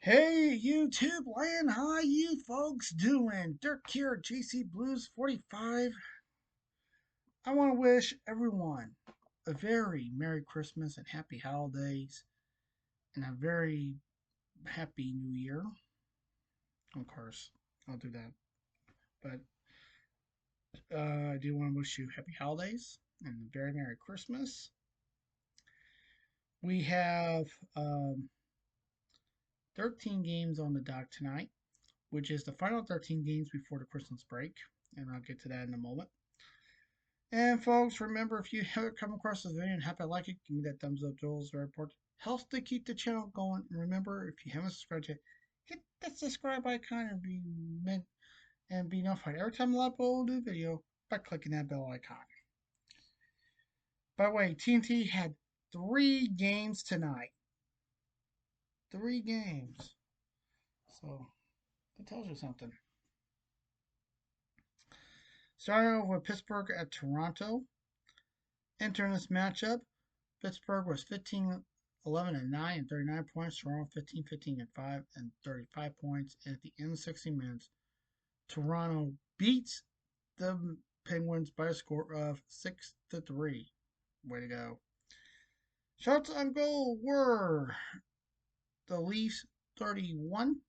Hey YouTube land, how you folks doing? Dirk here, JC Blues 45. I want to wish everyone a very Merry Christmas and Happy Holidays and a very Happy New Year. Of course, I'll do that. But I do want to wish you Happy Holidays and a very Merry Christmas. We have 13 games on the dock tonight, which is the final 13 games before the Christmas break. And I'll get to that in a moment. And folks, remember, if you ever come across this video and happen to like it, give me that thumbs up. Joel's very important. Helps to keep the channel going. And remember, if you haven't subscribed yet, hit that subscribe icon and be notified every time I upload a new video by clicking that bell icon. By the way, TNT had 3 games tonight. 3 games. So that tells you something. Starting off with Pittsburgh at Toronto. Entering this matchup, Pittsburgh was 15-11 and 9 and 39 points. Toronto 15-15 and 5 and 35 points. And at the end of 60 minutes, Toronto beats the Penguins by a score of 6-3. Way to go. Shots on goal were the Leafs 31,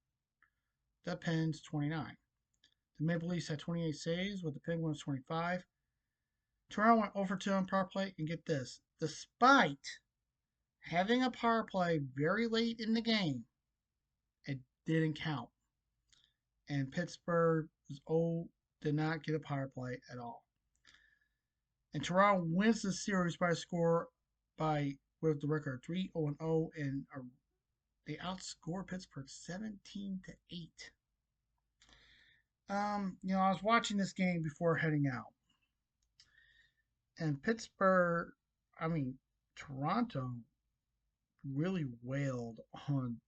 the Pens 29. The Maple Leafs had 28 saves with the Penguins 25. Toronto went over 2 on power play, and get this, despite having a power play very late in the game, it didn't count. And Pittsburgh did not get a power play at all. And Toronto wins the series by a score with the record 3-0-0, and they outscored Pittsburgh 17-8. I was watching this game before heading out. And Toronto really wailed on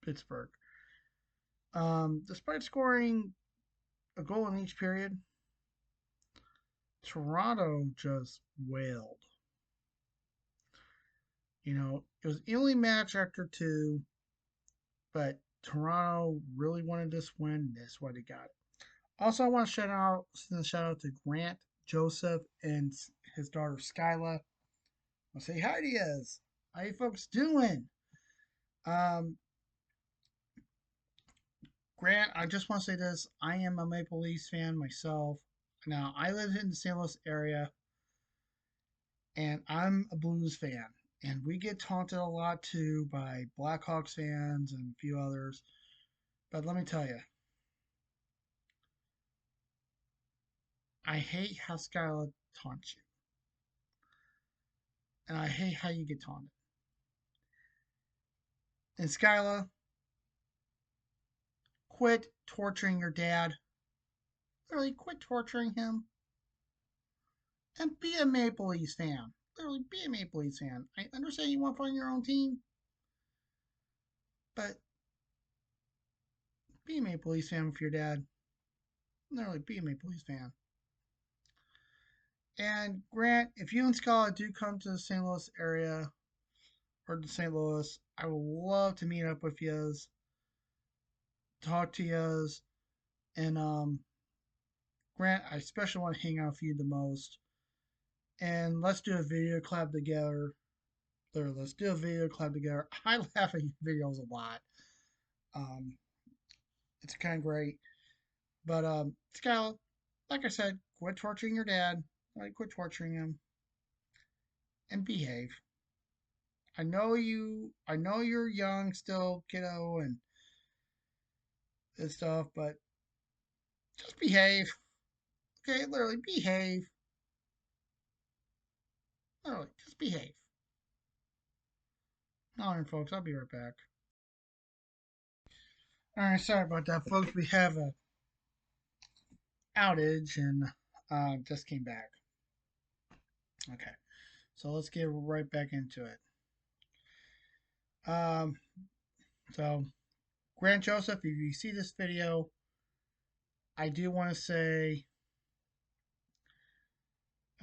Pittsburgh. Despite scoring a goal in each period, Toronto just wailed. It was evenly matched after 2, but Toronto really wanted this win. That's why they got it. Also, I want to send a shout out to Grant, Joseph, and his daughter Skyla. I'll say hi to you. How you folks doing? Grant, I just want to say this. I am a Maple Leafs fan myself. Now, I live in the St. Louis area, and I'm a Blues fan. And we get taunted a lot, too, by Blackhawks fans and a few others. But let me tell you, I hate how Skyla taunts you. And I hate how you get taunted. And Skyla, quit torturing your dad. Literally, quit torturing him. And be a Maple Leafs fan. Literally, be a Maple Leafs fan. I understand you want to find your own team, but be a Maple Leafs fan with your dad. Literally, be a Maple Leafs fan. And Grant, if you and Skyla do come to the St. Louis area, or to St. Louis, I would love to meet up with yous, talk to yous, and Grant, I especially want to hang out with you the most. And let's do a video collab together. Let's do a video collab together. I laugh at your videos a lot. It's kind of great. But Skyla, like I said, quit torturing your dad. Quit torturing him. And behave. I know you're young still, kiddo, and stuff, but just behave. Okay, literally behave. Literally, just behave. Alright, folks, I'll be right back. Alright, sorry about that, folks. We have a outage and just came back. Okay, so let's get right back into it. So Grant Joseph, if you see this video, I do want to say,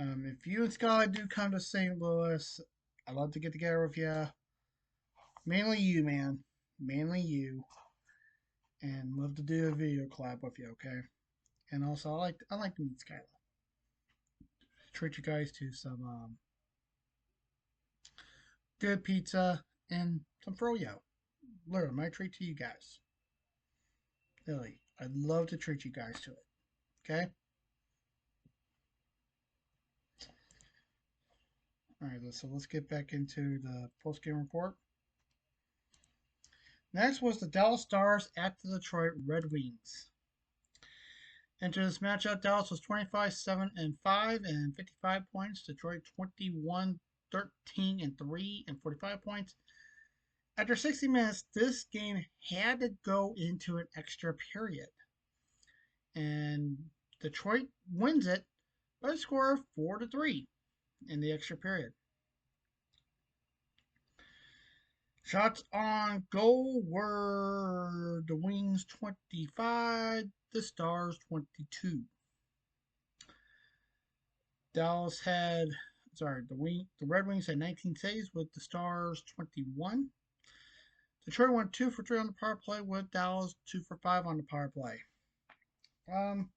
if you and Skyla do come to St. Louis, I'd love to get together with you. Mainly you, man. mainly you, and love to do a video collab with you. Okay, and also I like to meet Skyla. Treat you guys to some good pizza and some froyo. Literally, my treat to you guys. Really, I'd love to treat you guys to it. Okay. All right, so let's get back into the post game report. Next was the Dallas Stars at the Detroit Red Wings. Into this matchup, Dallas was 25-7-5 and 55 points. Detroit 21-13-3 and 45 points. After 60 minutes, this game had to go into an extra period. And Detroit wins it by a score of 4-3 in the extra period. Shots on goal were the Wings 25, the Stars 22. The Red Wings had 19 saves with the Stars 21. Detroit went 2 for 3 on the power play with Dallas 2 for 5 on the power play. Um,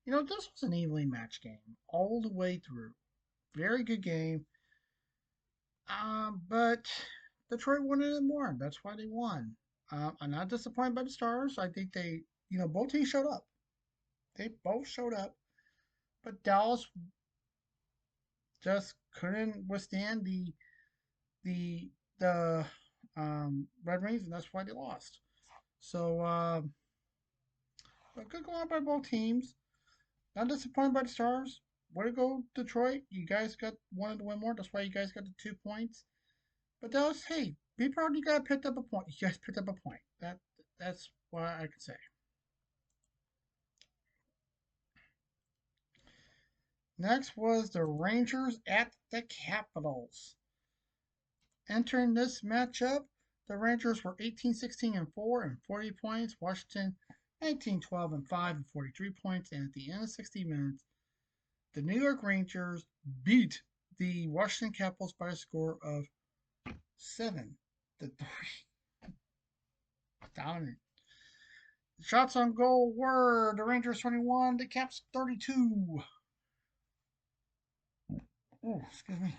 this was an evenly matched game all the way through. Very good game. But Detroit wanted it more. That's why they won. I'm not disappointed by the Stars. I think both teams showed up. They both showed up, but Dallas just couldn't withstand the Red Wings, and that's why they lost. So, but good going by both teams. Not disappointed by the Stars. Way to go, Detroit. You guys wanted to win more. That's why you guys got the 2 points. But Dallas, hey, be proud you guys picked up a point. You guys picked up a point. That's what I can say. Next was the Rangers at the Capitals. Entering this matchup, the Rangers were 18-16-4 and 40 points. Washington 19-12-5 and 43 points. And at the end of 60 minutes, the New York Rangers beat the Washington Capitals by a score of 7-3. Dominant. Shots on goal were the Rangers 21, the Caps 32. Oh, excuse me.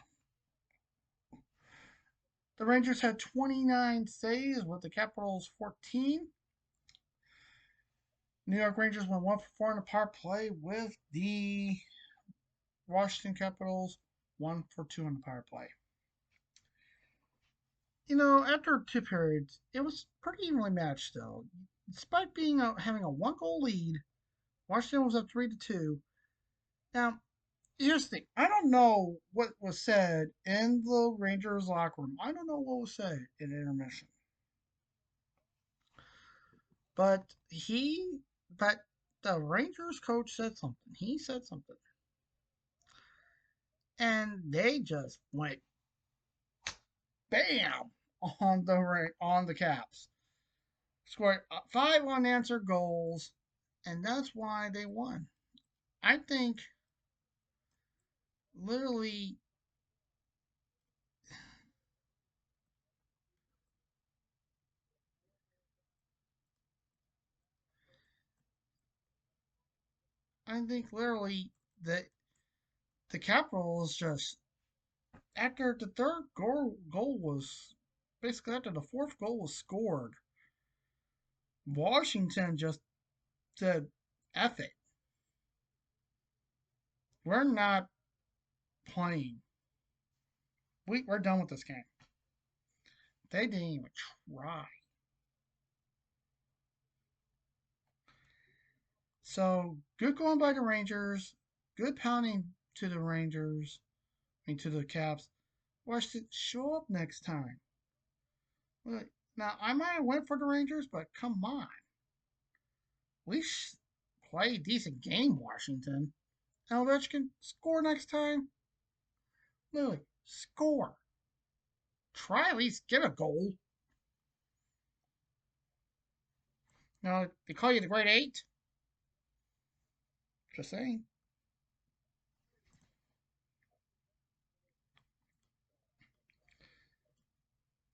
The Rangers had 29 saves with the Capitals 14. New York Rangers went 1 for 4 on the power play with the Washington Capitals 1 for 2 on the power play. After 2 periods, it was pretty evenly matched still. Despite having a 1-goal lead, Washington was up 3-2. Now, here's the thing. I don't know what was said in the Rangers locker room. I don't know what was said in intermission. But the Rangers coach said something. He said something. And they just went bam on the Caps. Scored 5 unanswered goals, and that's why they won. I think literally that the Capitals just after the third goal was basically after the fourth goal was scored, Washington just said, F it. We're not playing. We're done with this game. They didn't even try. So good going by the Rangers. Good pounding to the Rangers. To the Caps. Watch it show up next time. Now I might have went for the Rangers, but come on. We play a decent game, Washington. Now Ovechkin, score next time. Literally, score. Try at least get a goal. Now they call you the Great Eight. Just saying.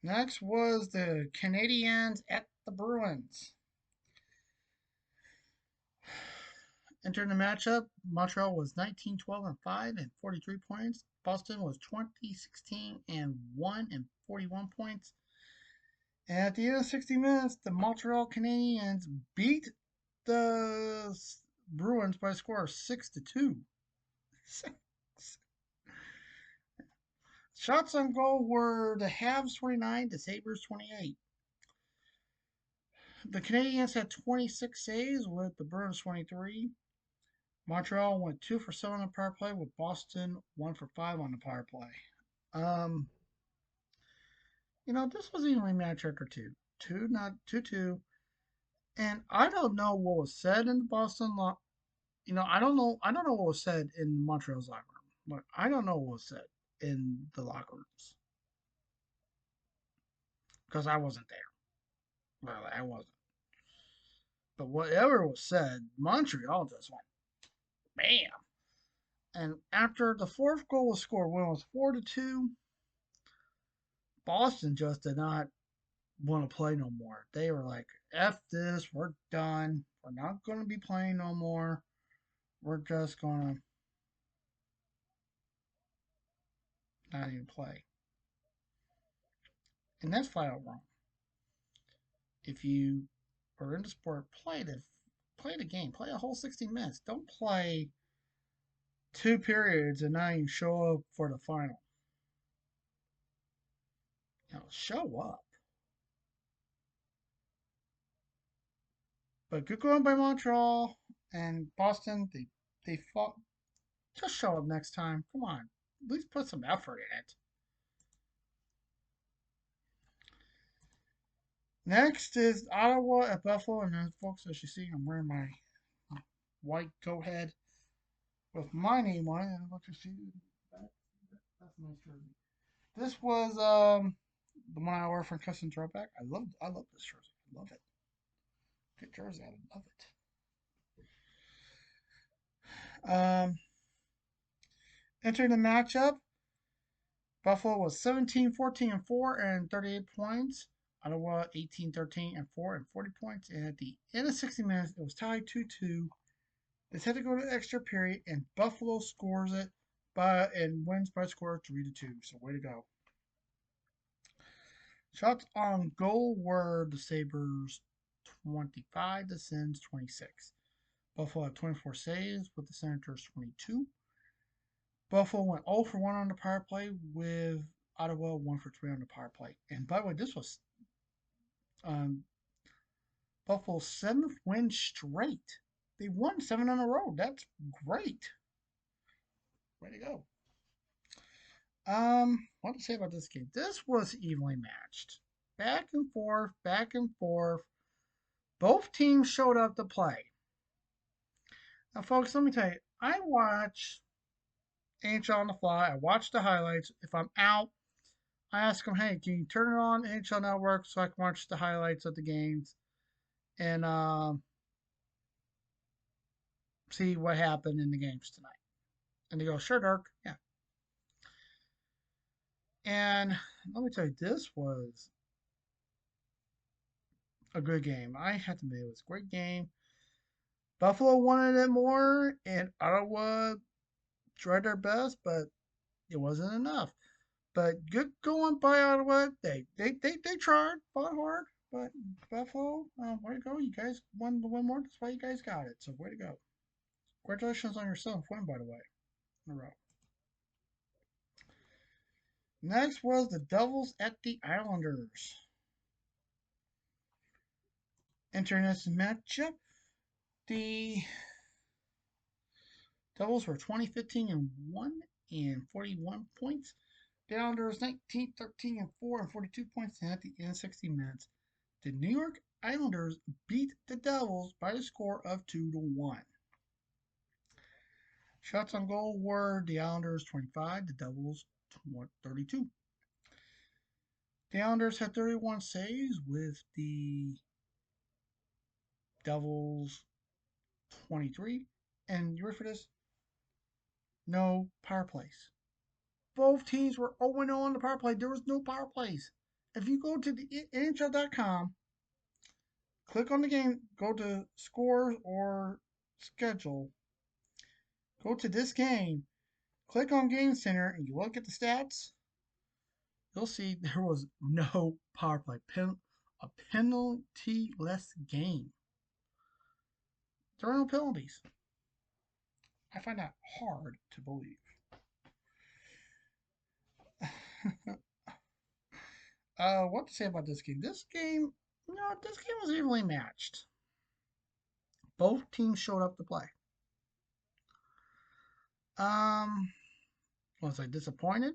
Next was the Canadiens at the Bruins. Entering the matchup, Montreal was 19-12-5 and 43 points. Boston was 20-16-1 and 41 points. And at the end of 60 minutes, the Montreal Canadiens beat the Bruins by a score of 6-2. Shots on goal were the Habs 29, the Sabres 28. The Canadiens had 26 saves with the Bruins 23. Montreal went 2 for 7 on the power play with Boston 1 for 5 on the power play. Um, this was evenly matched after two. 2-2. And I don't know what was said in the Boston I don't know what was said in Montreal's locker room. But I don't know what was said in the locker rooms. Because I wasn't there. Well, I wasn't. But whatever was said, Montreal just went bam. And after the fourth goal was scored, when it was 4-2, Boston just did not want to play no more. They were like, F this, we're done. We're not going to be playing no more. We're just going to not even play. And that's flat out wrong. If you are into sport, play the game. Play a whole 60 minutes. Don't play 2 periods and not even show up for the final. Show up. But good going by Montreal and Boston. They fought. Just show up next time. Come on. At least put some effort in it. Next is Ottawa at Buffalo. And folks, as you see, I'm wearing my white coat head with my name on it. And what you see, that's a nice jersey. This was the one I wore from Custom Throwback. I love this jersey. I love it. Good jersey. I love it. Entering the matchup, Buffalo was 17-14-4 and 38 points. Ottawa 18-13-4 and 40 points. And at the end of 60 minutes, it was tied 2-2. They had to go to extra period, and Buffalo scores it and wins by a score of 3-2. So way to go. Shots on goal were the Sabres 25, the Sens 26. Buffalo had 24 saves with the Senators 22. Buffalo went 0 for 1 on the power play with Ottawa 1 for 3 on the power play. And by the way, this was Buffalo's 7th win straight. They won 7 in a row. That's great. Way to go. What to say about this game? This was evenly matched. Back and forth, back and forth. Both teams showed up to play. Now, folks, let me tell you, I watch NHL on the fly. I watch the highlights. If I'm out, I ask them, hey, can you turn it on NHL Network so I can watch the highlights of the games and see what happened in the games tonight? And they go, sure, Dirk. Yeah. And let me tell you, this was a good game. I have to admit, it was a great game. Buffalo wanted it more, and Ottawa tried their best, but it wasn't enough. But good going by Ottawa. They tried, fought hard, but Buffalo, way to go. You guys won the win more. That's why you guys got it. So way to go. Congratulations on your 7th win, by the way, in a row. Next was the Devils at the Islanders. Entering this matchup, the Devils were 20-15-1 and 41 points. The Islanders 19-13-4 and 42 points. And at the end of 60 minutes, the New York Islanders beat the Devils by a score of 2-1. Shots on goal were the Islanders 25, the Devils 32. The Islanders had 31 saves with the Devils 23. And you ready for this? No power plays. Both teams were 0-0 on the power play. There was no power plays. if you go to the NHL.com, click on the game, go to scores or schedule, go to this game, click on Game Center, and you look at the stats, you'll see there was no power play. A penalty-less game. There are no penalties. I find that hard to believe. What to say about this game? This game was evenly matched. Both teams showed up to play. Was I disappointed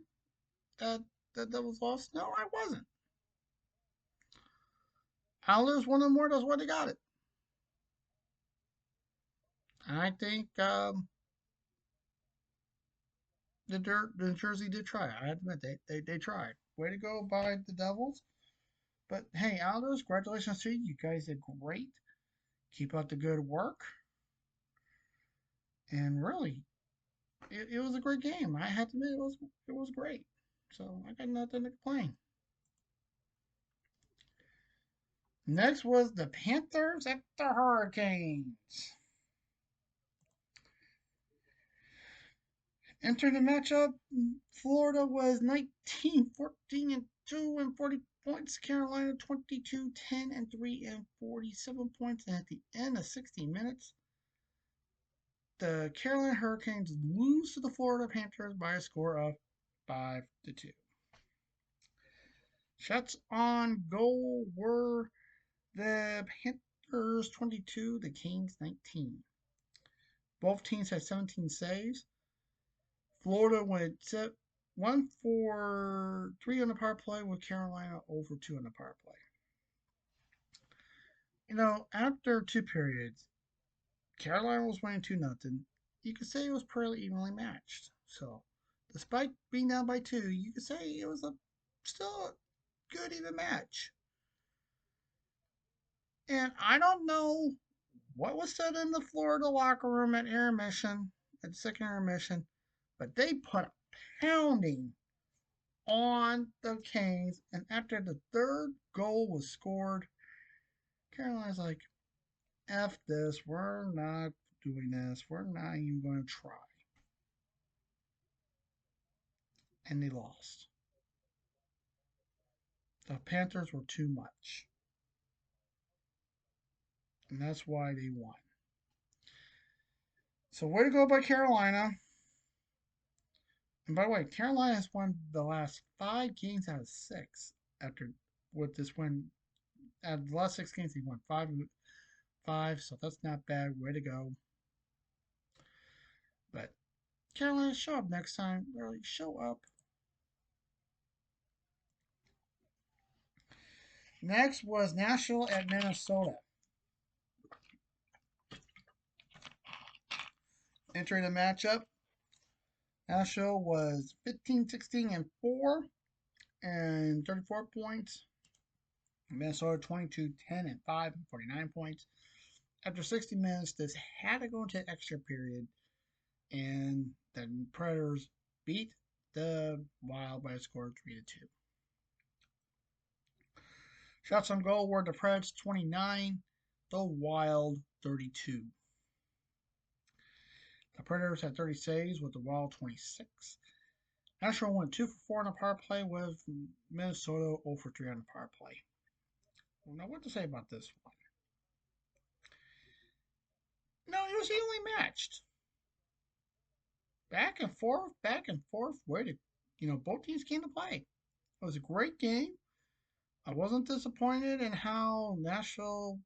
that that was lost? No, I wasn't. Howlers wanted more. That's why they got it. I think the Jersey did try. I admit they tried. Way to go by the Devils. But hey, Islanders, congratulations to you. You guys did great. Keep up the good work. And really, it was a great game. I have to admit it was great. So I got nothing to complain. Next was the Panthers at the Hurricanes. Entering the matchup, Florida was 19, 14, and 2 and 40 points. Carolina 22, 10 and 3 and 47 points. And at the end of 60 minutes, the Carolina Hurricanes lose to the Florida Panthers by a score of 5-2. Shots on goal were the Panthers 22, the Canes 19. Both teams had 17 saves. Florida went 1 for 3 on the power play, with Carolina 0 for 2 on the power play. After 2 periods, Carolina was winning 2-0. You could say it was pretty evenly matched. So, despite being down by 2, you could say it was still a good even match. And I don't know what was said in the Florida locker room at at second intermission, but they put a pounding on the Canes, and after the third goal was scored, Carolina's like, F this, we're not doing this, we're not even going to try. And they lost. The Panthers were too much. And that's why they won. So way to go by Carolina. And by the way, Carolina has won the last 5 games out of 6 after with this win. Out of the last 6 games, they won 5, so that's not bad. Way to go. But Carolina, show up next time. Really, show up. Next was Nashville at Minnesota. Entering the matchup, Nashville was 15, 16, and 4 and 34 points. Minnesota 22, 10, and 5 and 49 points. After 60 minutes, this had to go into extra period, and the Predators beat the Wild by a score of 3-2. Shots on goal were the Preds 29, the Wild 32. The Predators had 30 saves with the Wild 26. Nashville went 2 for 4 on the power play, with Minnesota 0 for 3 on the power play. Well, now, what to say about this one? No, it was evenly matched. Back and forth, back and forth. Both teams came to play. It was a great game. I wasn't disappointed in how Nashville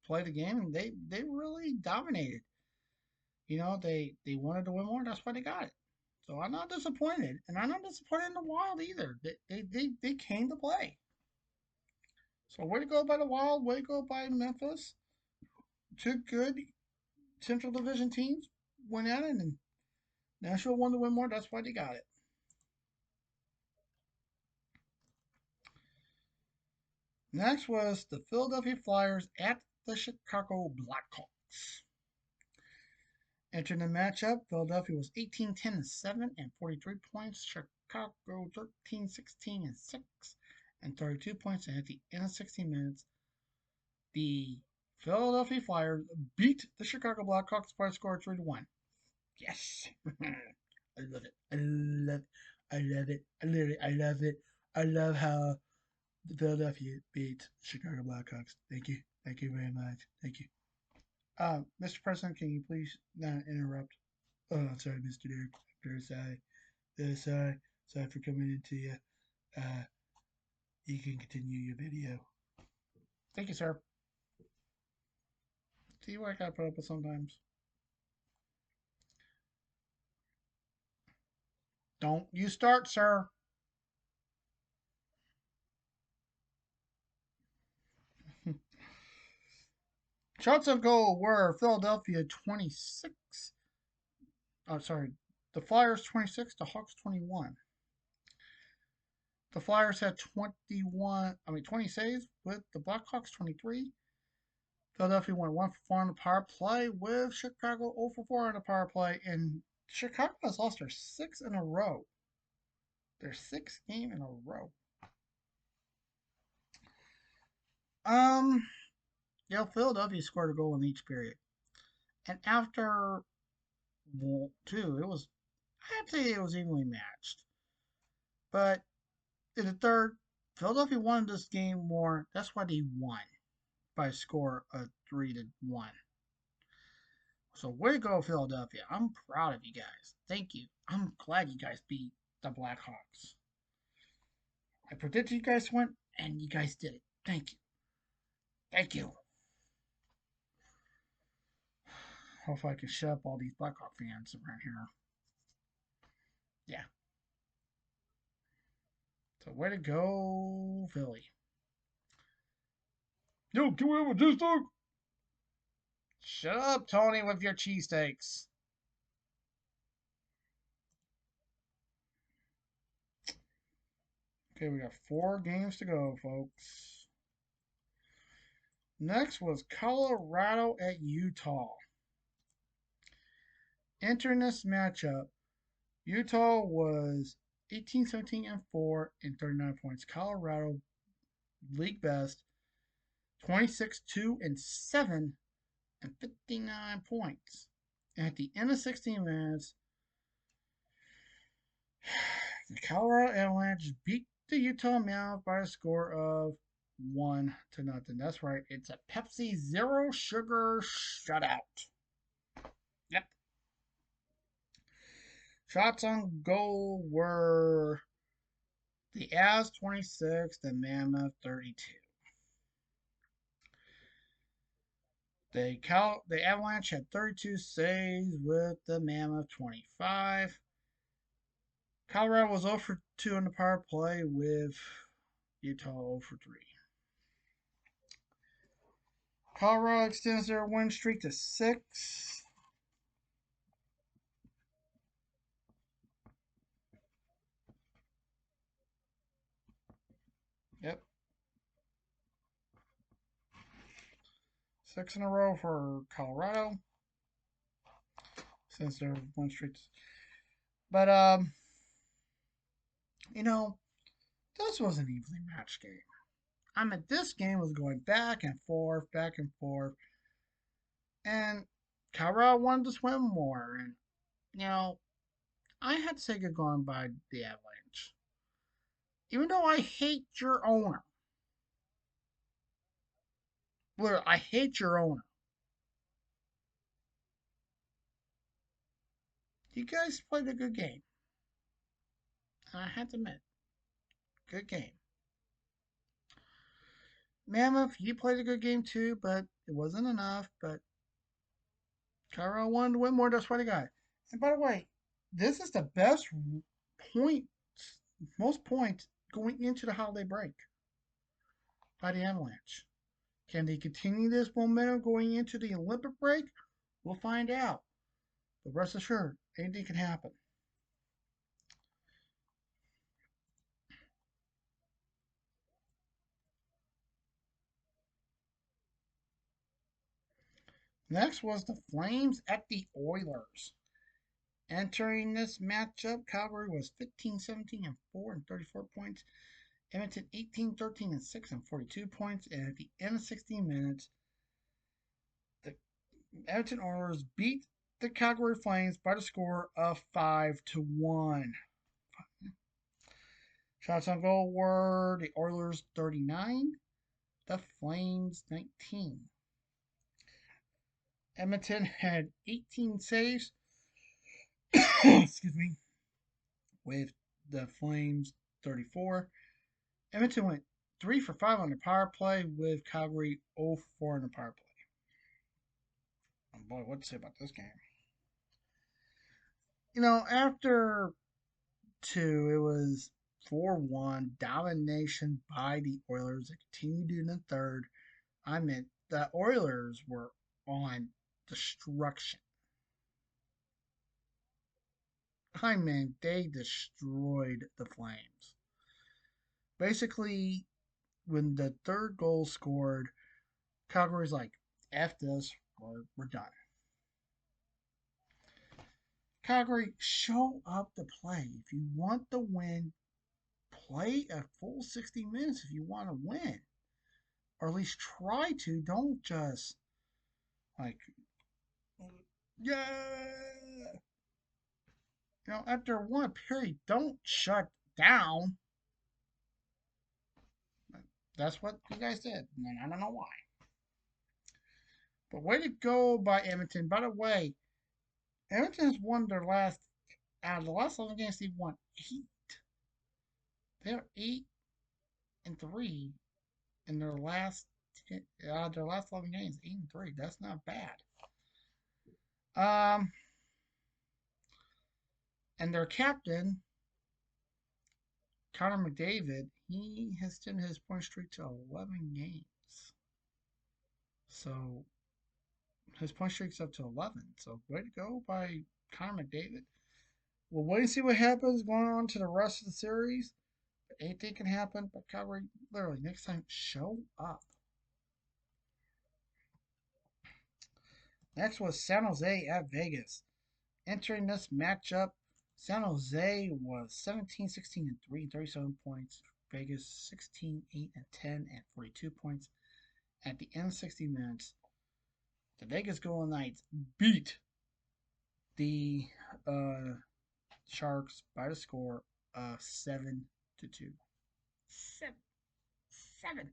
played the game. They really dominated. They wanted to win more. That's why they got it. So I'm not disappointed, and I'm not disappointed in the Wild either. They came to play. So way to go by the Wild. Way to go by Memphis. 2 good Central Division teams went at it, and Nashville wanted to win more. That's why they got it. Next was the Philadelphia Flyers at the Chicago Blackhawks. Entering the matchup, Philadelphia was 18, 10, and 7 and 43 points. Chicago 13, 16, and 6 and 32 points. And at the end of 16 minutes, the Philadelphia Flyers beat the Chicago Blackhawks by a score of 3-1. Yes. I love it. I love it. I love it. I love it. I love it. I love how the Philadelphia beat Chicago Blackhawks. Thank you. Thank you very much. Thank you. Mr. President, can you please not interrupt? Oh, I'm sorry, Mr. Derek. Very sorry. Very sorry. Sorry for coming into you. Uh, you can continue your video. Thank you, sir. See what I gotta put up with sometimes. Don't you start, sir. Shots on goal were Philadelphia 26. Oh, sorry. The Flyers 26, the Hawks 21. The Flyers had 20 saves with the Blackhawks 23. Philadelphia went 1 for 4 on the power play with Chicago 0 for 4 on the power play. And Chicago has lost their 6th in a row. Their 6th game in a row. Philadelphia scored a goal in each period. And after two, I'd say it was evenly matched. But in the third, Philadelphia wanted this game more. That's why they won by a score of 3-1. So way to go, Philadelphia. I'm proud of you guys. Thank you. I'm glad you guys beat the Blackhawks. I predicted you guys win, and you guys did it. Thank you. Thank you. Hopefully I can shut up all these Blackhawk fans around here. Yeah. So way to go, Philly. Yo, can we have a cheesesteak? Shut up, Tony, with your cheesesteaks. Okay, we got 4 games to go, folks. Next was Colorado at Utah. Entering this matchup, Utah was 18, 17, and 4 and 39 points. Colorado, league best, 26, 2, and 7 and 59 points. And at the end of 16 minutes, the Colorado Avalanche beat the Utah Mavs by a score of 1-0. That's right, it's a Pepsi Zero Sugar shutout. Yep. Shots on goal were the Avs 26, the Mammoth 32. The Avalanche had 32 saves with the Mammoth 25. Colorado was 0 for 2 on the power play with Utah 0 for 3. Colorado extends their win streak to 6. Yep. 6 in a row for Colorado. Since their win streaks. But this was an evenly matched game. This game was going back and forth, and Colorado wanted to swim more. And I had to say goodbye by the Avalanche. Even though I hate your owner. Well, I hate your owner. You guys played a good game. I had to admit, good game. Mammoth, you played a good game too, but it wasn't enough. But Colorado wanted to win more. That's why they got it. And by the way, this is the best point, most points going into the holiday break by the Avalanche. Can they continue this momentum going into the Olympic break? We'll find out. But rest assured, anything can happen. Next was the Flames at the Oilers. Entering this matchup, Calgary was 15, 17, and 4 and 34 points. Edmonton 18, 13, and 6 and 42 points. And at the end of 16 minutes, the Edmonton Oilers beat the Calgary Flames by the score of 5-1. Shots on goal were the Oilers 39, the Flames 19. Edmonton had 18 saves, excuse me, with the Flames 34. Edmonton went 3 for 5 on the power play, with Calgary 0 for 4 on the power play. Oh boy, what to say about this game? You know, after 2, it was 4-1 domination by the Oilers. It continued in the third. I mean, the Oilers were on destruction. I mean, they destroyed the Flames. Basically, when the third goal scored, Calgary's like, F this, we're done. Calgary, show up to play. If you want to win, play a full 60 minutes if you want to win. Or at least try to. Don't just, like, yeah. You know, after one period, don't shut down. That's what you guys did. And I don't know why. But way to go by Edmonton. By the way, Edmonton has won their last, out of the last 11 games, they've won 8. They're 8-3 in their last 11 games. 8-3. That's not bad. And their captain, Connor McDavid, he has extended his point streak to 11 games. So his point streak's up to 11. So way to go by Connor McDavid. We'll wait and see what happens going on to the rest of the series. Anything can happen, but Calgary, literally, next time, show up. Next was San Jose at Vegas. Entering this matchup, San Jose was 17, 16, and 3, 37 points. Vegas 16, 8, and 10, and 42 points. At the end of 60 minutes, the Vegas Golden Knights beat the Sharks by the score of 7-2. 7.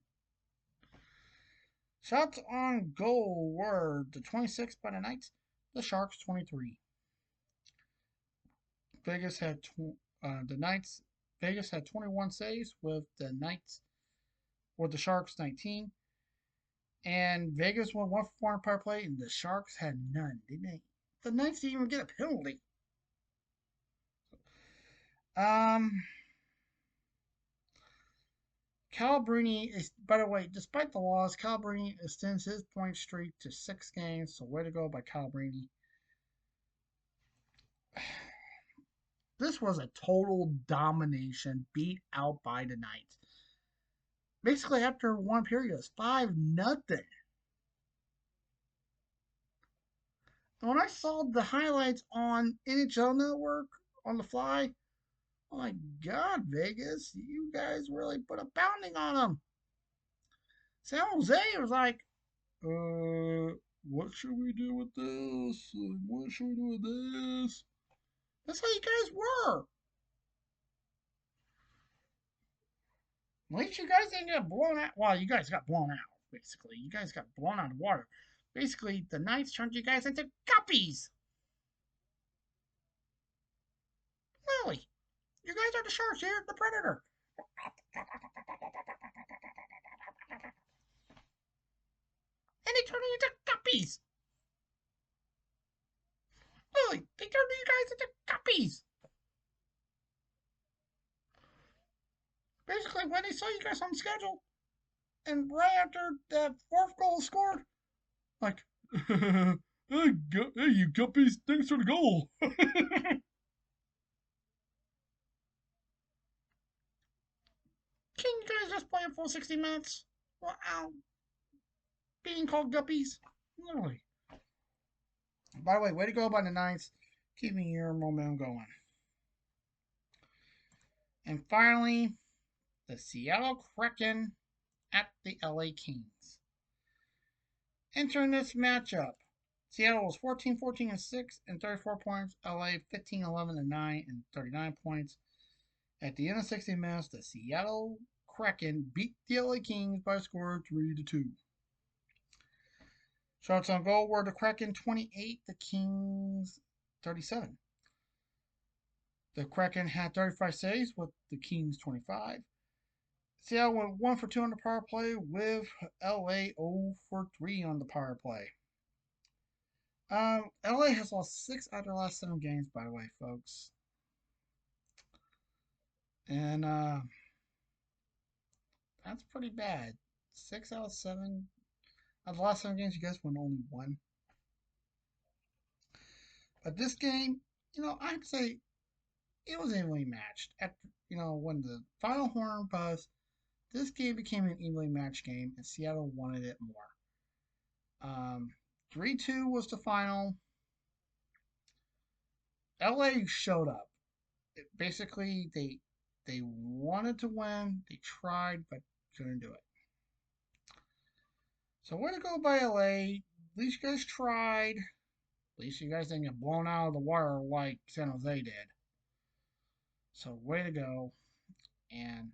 Shots on goal were the 26 by the Knights, the Sharks 23. Vegas had the Knights. Vegas had 21 saves with the Knights, or the Sharks 19. And Vegas won 1 for 4 on power play, and the Sharks had none. The Knights didn't even get a penalty. Calabrini is, by the way, despite the loss, Calabrini extends his point streak to 6 games. So way to go by Calabrini. This was a total domination, beat out by the Knights. Basically, after one period, it was 5-0. And when I saw the highlights on NHL Network on the fly, oh my God, Vegas, you guys really put a pounding on them. San Jose was like, what should we do with this? What should we do with this? That's how you guys were. At least you guys didn't get blown out. Well, you guys got blown out, basically. You guys got blown out of water. Basically, the Knights turned you guys into guppies. Really? You guys are the Sharks. You're the Predator. And they turned you into guppies. Really? They turned you guys into guppies. Basically, when they saw you guys on the schedule, and right after the 4th goal was scored, like, hey, you guppies, thanks for the goal. Can you guys just play a full 60 minutes without being called guppies? Literally. By the way, way to go by the Knights, keeping your momentum going. And finally, the Seattle Kraken at the LA Kings. Entering this matchup, Seattle was 14-14-6 and 34 points. LA 15-11-9 and 39 points. At the end of 60 minutes, the Seattle Kraken beat the LA Kings by a score of 3-2. Shots on goal were the Kraken 28, the Kings 37. The Kraken had 35 saves with the Kings 25. Seattle went 1 for 2 on the power play with LA 0 for 3 on the power play. LA has lost 6 out of their last 7 games, by the way, folks. And that's pretty bad. 6 out of 7. Out of the last 7 games, you guys won only 1. But this game, I'd say it was evenly matched. After, when the final horn buzzed, this game became an evenly matched game, and Seattle wanted it more. 3-2 was the final. LA showed up. Basically, they wanted to win. They tried, but couldn't do it. So way to go by LA. At least you guys tried. At least you guys didn't get blown out of the water like San Jose did. So way to go. And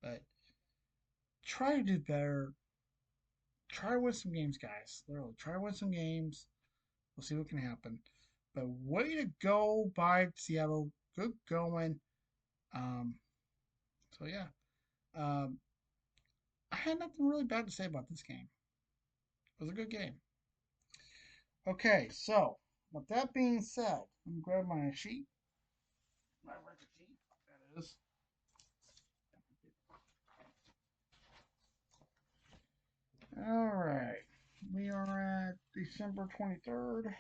but try to do better. Try to win some games, guys. Literally, try to win some games. We'll see what can happen. But way to go by Seattle. Good going. So yeah. I had nothing really bad to say about this game. It was a good game. Okay, so with that being said, let me grab my sheet. My record sheet, that is. All right. We are at December 23rd.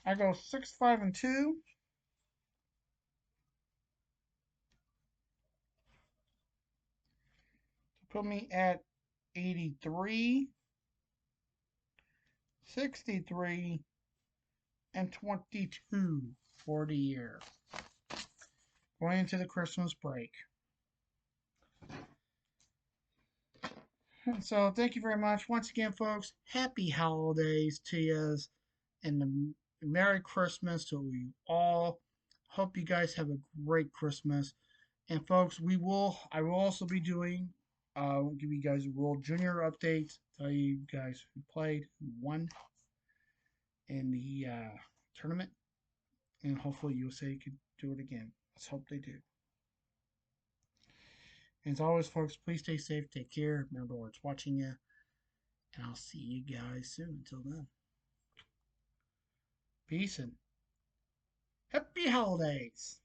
I go 6-5-2. Put me at 83, 63, and 22 for the year. Going into the Christmas break. So thank you very much. Once again, folks, happy holidays to you and a Merry Christmas to you all. Hope you guys have a great Christmas. And folks, I will also be doing, give you guys World Junior updates, tell you guys who played, who won in the tournament, and hopefully USA could do it again. Let's hope they do. And as always, folks, please stay safe, take care. Remember what's watching you, and I'll see you guys soon. Until then, peace and happy holidays.